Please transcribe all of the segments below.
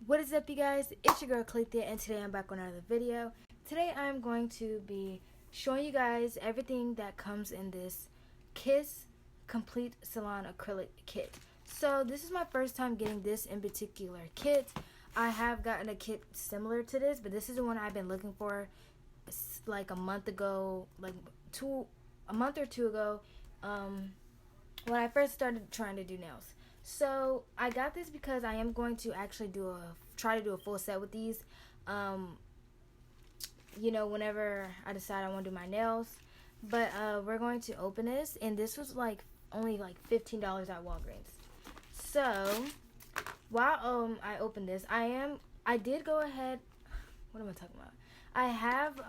What is up, you guys? It's your girl Claythea, and today I'm back on another video. Today I'm going to be showing you guys everything that comes in this Kiss Complete Salon Acrylic Kit. So this is my first time getting this in particular kit. I have gotten a kit similar to this, but this is the one I've been looking for like a month ago, a month or two ago, when I first started trying to do nails. So I got this because I am going to actually try to do a full set with these. You know, whenever I decide I want to do my nails. But we're going to open this, and this was only $15 at Walgreens. So while I open this, I did go ahead. What am I talking about? I have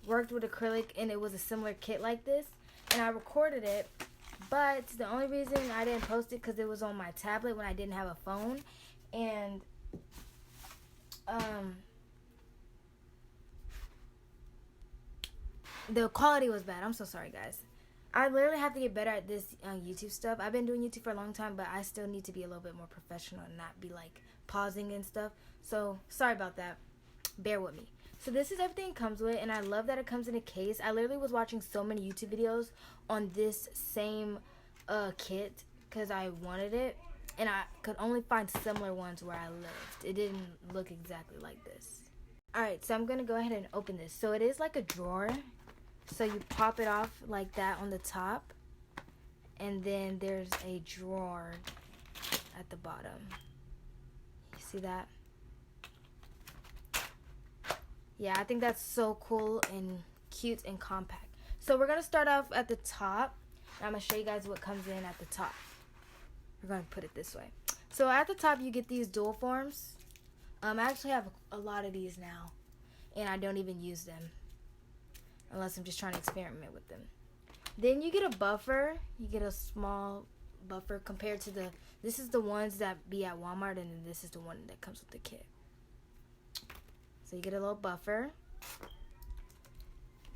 worked with acrylic, and it was a similar kit like this, and I recorded it. But the only reason I didn't post it because it was on my tablet when I didn't have a phone, and the quality was bad. I'm so sorry, guys. I literally have to get better at this YouTube stuff. I've been doing YouTube for a long time, but I still need to be a little bit more professional and not be pausing and stuff. So sorry about that. Bear with me. So this is everything it comes with, and I love that it comes in a case. I literally was watching so many YouTube videos on this same kit because I wanted it, and I could only find similar ones where I lived. It didn't look exactly like this. Alright, so I'm going to go ahead and open this. So it is like a drawer. So you pop it off like that on the top, and then there's a drawer at the bottom. You see that? Yeah, I think that's so cool and cute and compact. So we're going to start off at the top. And I'm going to show you guys what comes in at the top. We're going to put it this way. So at the top, you get these dual forms. I actually have a lot of these now, and I don't even use them unless I'm just trying to experiment with them. Then you get a buffer. You get a small buffer compared to this is the ones that be at Walmart, and then this is the one that comes with the kit. So you get a little buffer.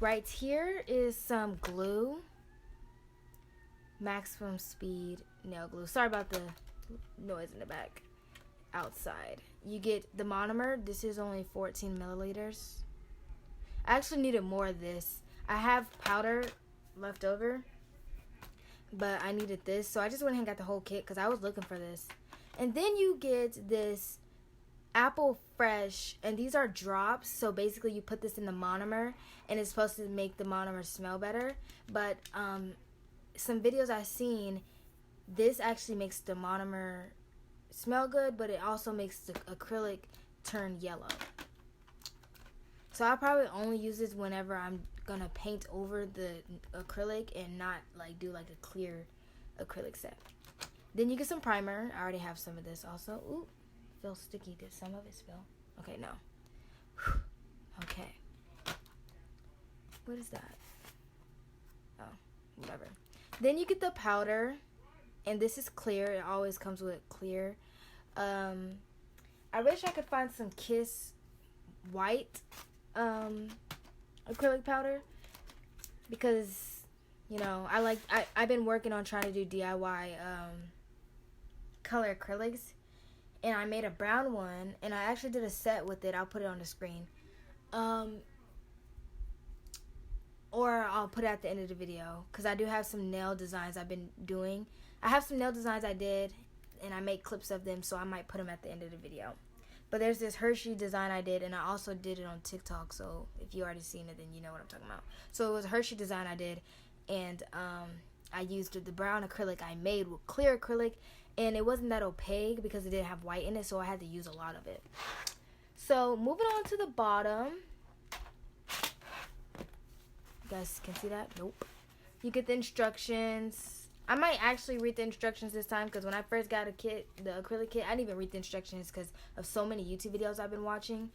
Right here is some glue. Maximum speed nail glue. Sorry about the noise in the back. Outside. You get the monomer. This is only 14 milliliters. I actually needed more of this. I have powder left over, but I needed this. So I just went ahead and got the whole kit because I was looking for this. And then you get this Apple Fresh, and these are drops. So basically you put this in the monomer, and it's supposed to make the monomer smell better. But some videos I've seen, this actually makes the monomer smell good, but it also makes the acrylic turn yellow. So I'll probably only use this whenever I'm gonna paint over the acrylic and not do a clear acrylic set. Then you get some primer. I already have some of this also. Ooh, feels sticky. Did some of it spill? Okay, no. Okay. What is that? Oh, whatever. Then you get the powder, and this is clear. It always comes with clear. I wish I could find some Kiss white acrylic powder, because I've been working on trying to do DIY color acrylics, and I made a brown one, and I actually did a set with it. I'll put it on the screen, or I'll put it at the end of the video, because I do have some nail designs I've been doing. I have some nail designs I did, and I make clips of them, so I might put them at the end of the video. But there's this Hershey design I did, and I also did it on TikTok, so if you already seen it, then you know what I'm talking about. So it was a Hershey design I did, and I used the brown acrylic I made with clear acrylic, and it wasn't that opaque because it didn't have white in it, so I had to use a lot of it. So moving on to the bottom. You guys can see that? Nope. You get the instructions. I might actually read the instructions this time, because when I first got the acrylic kit, I didn't even read the instructions because of so many YouTube videos I've been watching.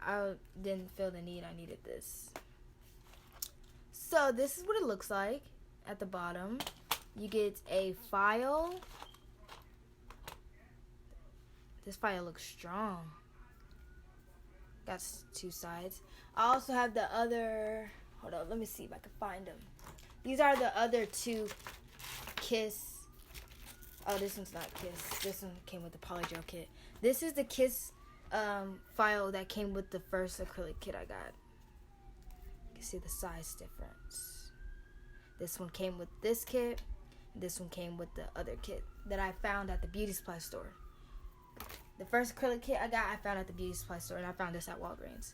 I didn't feel the need. I needed this. So this is what it looks like at the bottom. You get a file. This file looks strong. Got two sides. I also have the other. Hold on, let me see if I can find them. These are the other two Kiss Oh, this one's not Kiss. This one came with the polygel kit. This is the Kiss file that came with the first acrylic kit I got. You can see the size difference. This one came with this kit. This one came with the other kit that I found at the beauty supply store. The first acrylic kit I got, I found at the beauty supply store, and I found this at Walgreens.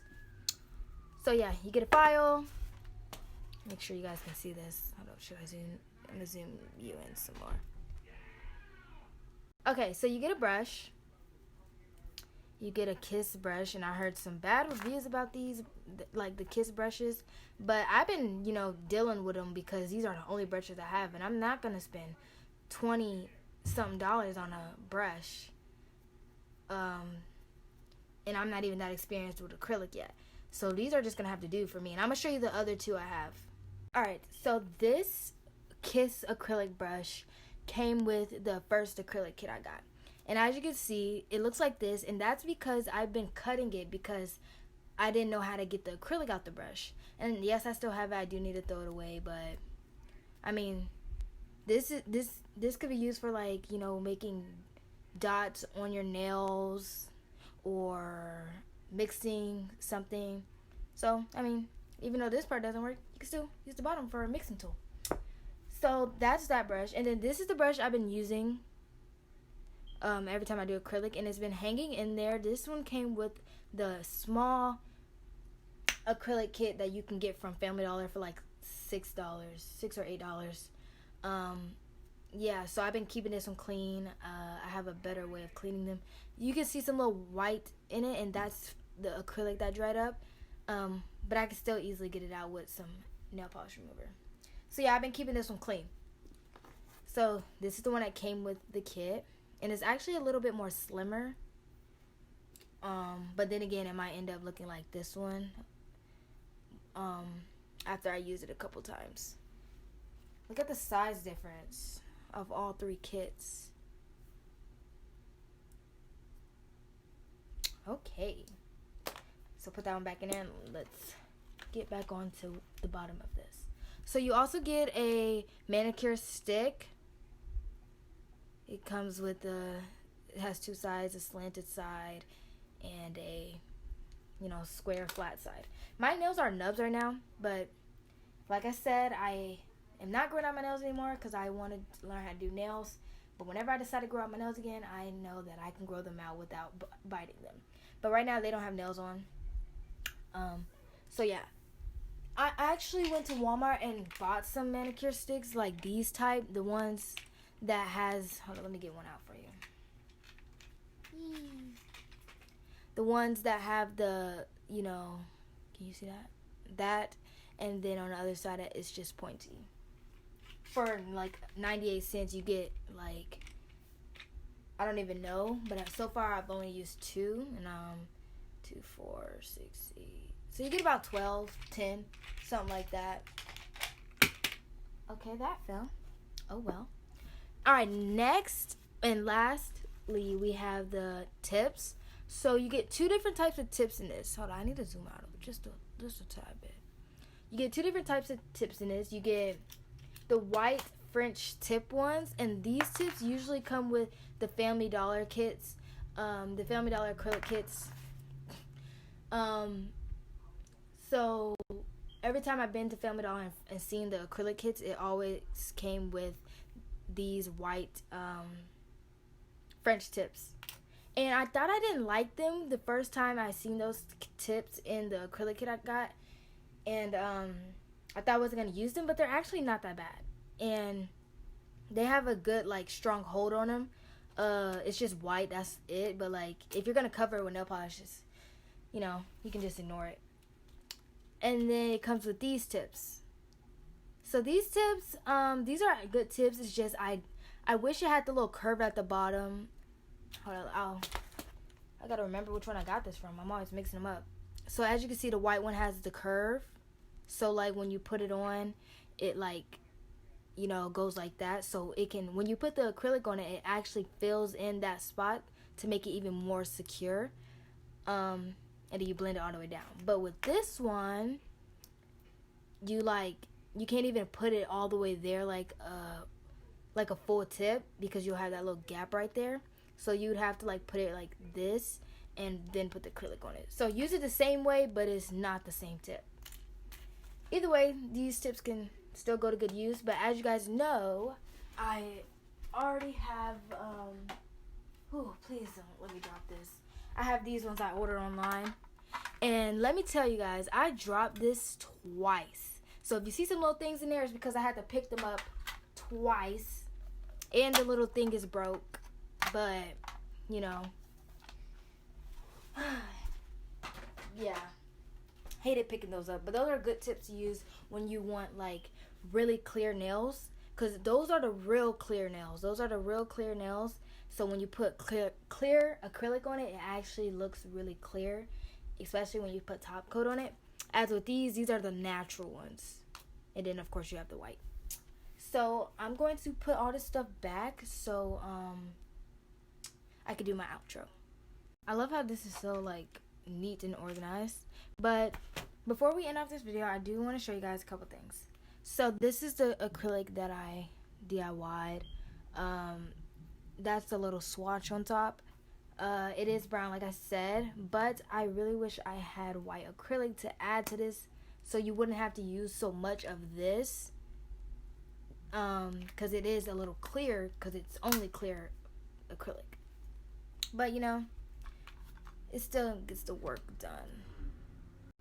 So yeah, you get a file. Make sure you guys can see this. Hold up, should I zoom? I'm gonna zoom you in some more. Okay, so you get a brush. You get a Kiss brush, and I heard some bad reviews about these, like the Kiss brushes. But I've been, dealing with them because these are the only brushes I have, and I'm not gonna spend $20-something on a brush. And I'm not even that experienced with acrylic yet. So these are just gonna have to do for me, and I'm gonna show you the other two I have. All right, so this Kiss acrylic brush came with the first acrylic kit I got. And as you can see, it looks like this, and that's because I've been cutting it because I didn't know how to get the acrylic out the brush. And yes, I still have it. I do need to throw it away, but I mean, this could be used for, like, making dots on your nails or mixing something. So, I mean, even though this part doesn't work, you can still use the bottom for a mixing tool. So that's that brush, and then this is the brush I've been using every time I do acrylic, and it's been hanging in there. This one came with the small acrylic kit that you can get from Family Dollar for like $6 or $8. Yeah, so I've been keeping this one clean. I have a better way of cleaning them. You can see some little white in it, and that's the acrylic that dried up, but I can still easily get it out with some nail polish remover. So yeah, I've been keeping this one clean. So this is the one that came with the kit, and it's actually a little bit more slimmer, but then again, it might end up looking like this one after I use it a couple times. Look at the size difference of all three kits. Okay, so put that one back in there, and let's get back onto the bottom of this. So you also get a manicure stick. It comes with it has two sides, a slanted side and a, square flat side. My nails are nubs right now, but like I said, I am not growing out my nails anymore because I wanted to learn how to do nails. But whenever I decide to grow out my nails again, I know that I can grow them out without biting them. But right now they don't have nails on. So yeah. I actually went to Walmart and bought some manicure sticks like these type, the ones that has, hold on, let me get one out for you. The ones that have the, can you see that? That, and then on the other side it's just pointy. For like 98 cents you get like, I don't even know, but so far I've only used two, and 2, 4, 6, 8. So you get about 12, 10, something like that. Okay, that fell. Oh well. Alright, next and lastly, we have the tips. So you get two different types of tips in this. Hold on, I need to zoom out just a tad bit. You get two different types of tips in this. You get the white French tip ones, and these tips usually come with the Family Dollar kits, the Family Dollar acrylic kits. So every time I've been to Family Dollar and seen the acrylic kits, it always came with these white French tips. And I thought I didn't like them the first time I seen those tips in the acrylic kit I got. And I thought I wasn't going to use them, but they're actually not that bad. And they have a good, like, strong hold on them. It's just white, that's it. But, like, if you're going to cover it with nail polishes, you can just ignore it. And then it comes with these tips. So these tips, these are good tips. It's just I wish it had the little curve at the bottom. Hold on, I gotta remember which one I got this from. I'm always mixing them up. So as you can see, the white one has the curve. So like when you put it on, it like, goes like that. So it can, when you put the acrylic on it, it actually fills in that spot to make it even more secure. And then you blend it all the way down. But with this one, you can't even put it all the way there like a full tip, because you'll have that little gap right there. So you'd have to like put it like this, and then put the acrylic on it. So use it the same way, but it's not the same tip. Either way, these tips can still go to good use. But as you guys know, I already have, please don't let me drop this. I have these ones I ordered online. And let me tell you guys, I dropped this twice. So if you see some little things in there, it's because I had to pick them up twice. And the little thing is broke. But, you know. Yeah. Hated picking those up. But those are good tips to use when you want, like, really clear nails. Because those are the real clear nails. Those are the real clear nails. So when you put clear acrylic on it, it actually looks really clear. Especially when you put top coat on it. As with these are the natural ones. And then, of course, you have the white. So I'm going to put all this stuff back so I could do my outro. I love how this is so, like, neat and organized. But before we end off this video, I do want to show you guys a couple things. So this is the acrylic that I DIY'd. That's the little swatch on top. It is brown, like I said, but I really wish I had white acrylic to add to this so you wouldn't have to use so much of this. Because it is a little clear, because it's only clear acrylic. But, you know, it still gets the work done.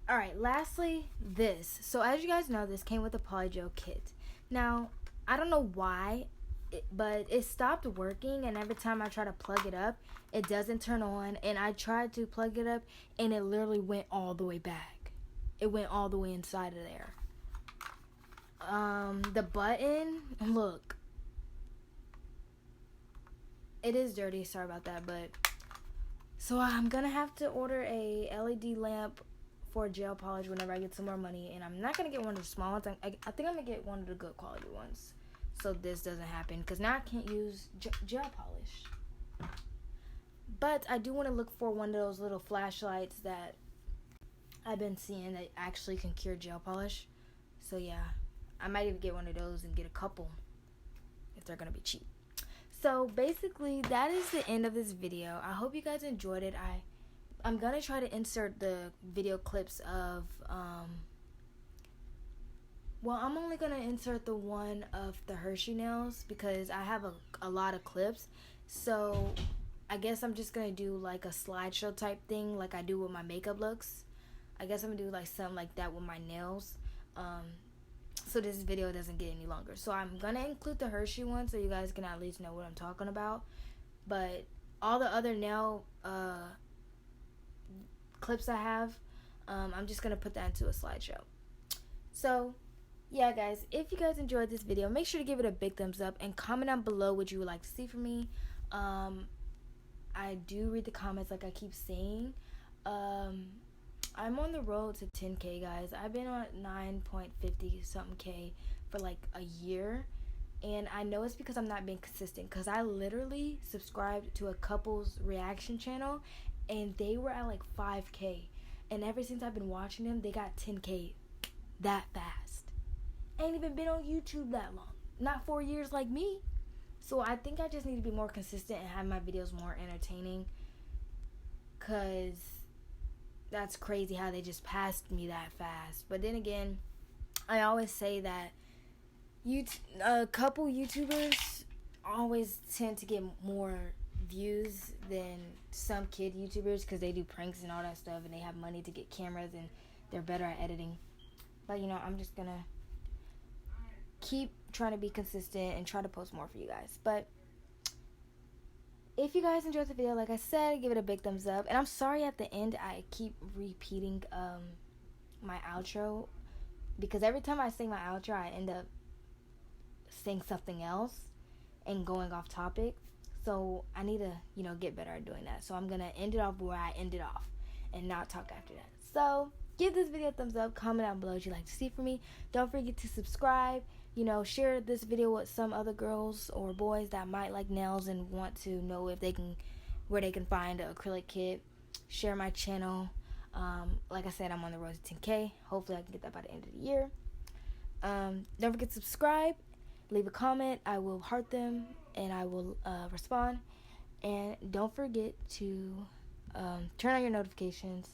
Alright, lastly, this. So, as you guys know, this came with a polygel kit. Now, I don't know why, but it stopped working, and every time I try to plug it up, it doesn't turn on. And I tried to plug it up, and it literally went all the way back. It went all the way inside of there. The button, look. It is dirty, sorry about that, but... So, I'm gonna have to order a LED lamp for gel polish whenever I get some more money. And I'm not gonna get one of the small ones. I think I'm gonna get one of the good quality ones. So this doesn't happen. Because now I can't use gel polish. But I do want to look for one of those little flashlights that I've been seeing that actually can cure gel polish. So yeah. I might even get one of those and get a couple. If they're gonna be cheap. So basically that is the end of this video. I hope you guys enjoyed it. I'm gonna try to insert the video clips of well, I'm only gonna insert the one of the Hershey nails because I have a lot of clips. So I guess I'm just gonna do like a slideshow type thing like I do with my makeup looks. I guess I'm gonna do like something like that with my nails. So this video doesn't get any longer. So I'm gonna include the Hershey one so you guys can at least know what I'm talking about. But all the other nail clips I have, I'm just gonna put that into a slideshow. So yeah guys, if you guys enjoyed this video, make sure to give it a big thumbs up and comment down below what you would like to see from me. I do read the comments like I keep saying. I'm on the road to 10K guys. I've been on 9.50 something K for like a year. And I know it's because I'm not being consistent. Because I literally subscribed to a couple's reaction channel. And they were at like 5K. And ever since I've been watching them, they got 10K that fast. Ain't even been on YouTube that long. Not 4 years like me. So I think I just need to be more consistent and have my videos more entertaining. Because that's crazy how they just passed me that fast. But then again, I always say that a couple YouTubers always tend to get more views than some kid YouTubers because they do pranks and all that stuff and they have money to get cameras and they're better at editing. But you know, I'm just gonna keep trying to be consistent and try to post more for you guys. But if you guys enjoyed the video, like I said, give it a big thumbs up. And I'm sorry at the end I keep repeating my outro because every time I sing my outro I end up saying something else and going off topic. So I need to, you know, get better at doing that. So I'm going to end it off where I ended off and not talk after that. So give this video a thumbs up. Comment down below what you'd like to see from me. Don't forget to subscribe. You know, share this video with some other girls or boys that might like nails and want to know if they can, where they can find an acrylic kit. Share my channel. Like I said, I'm on the road to 10K. Hopefully I can get that by the end of the year. Don't forget to subscribe. Leave a comment. I will heart them and I will respond. And don't forget to Turn on your notifications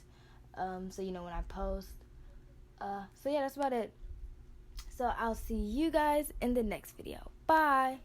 so you know when I post. So yeah, that's about it. So I'll see you guys in the next video. Bye.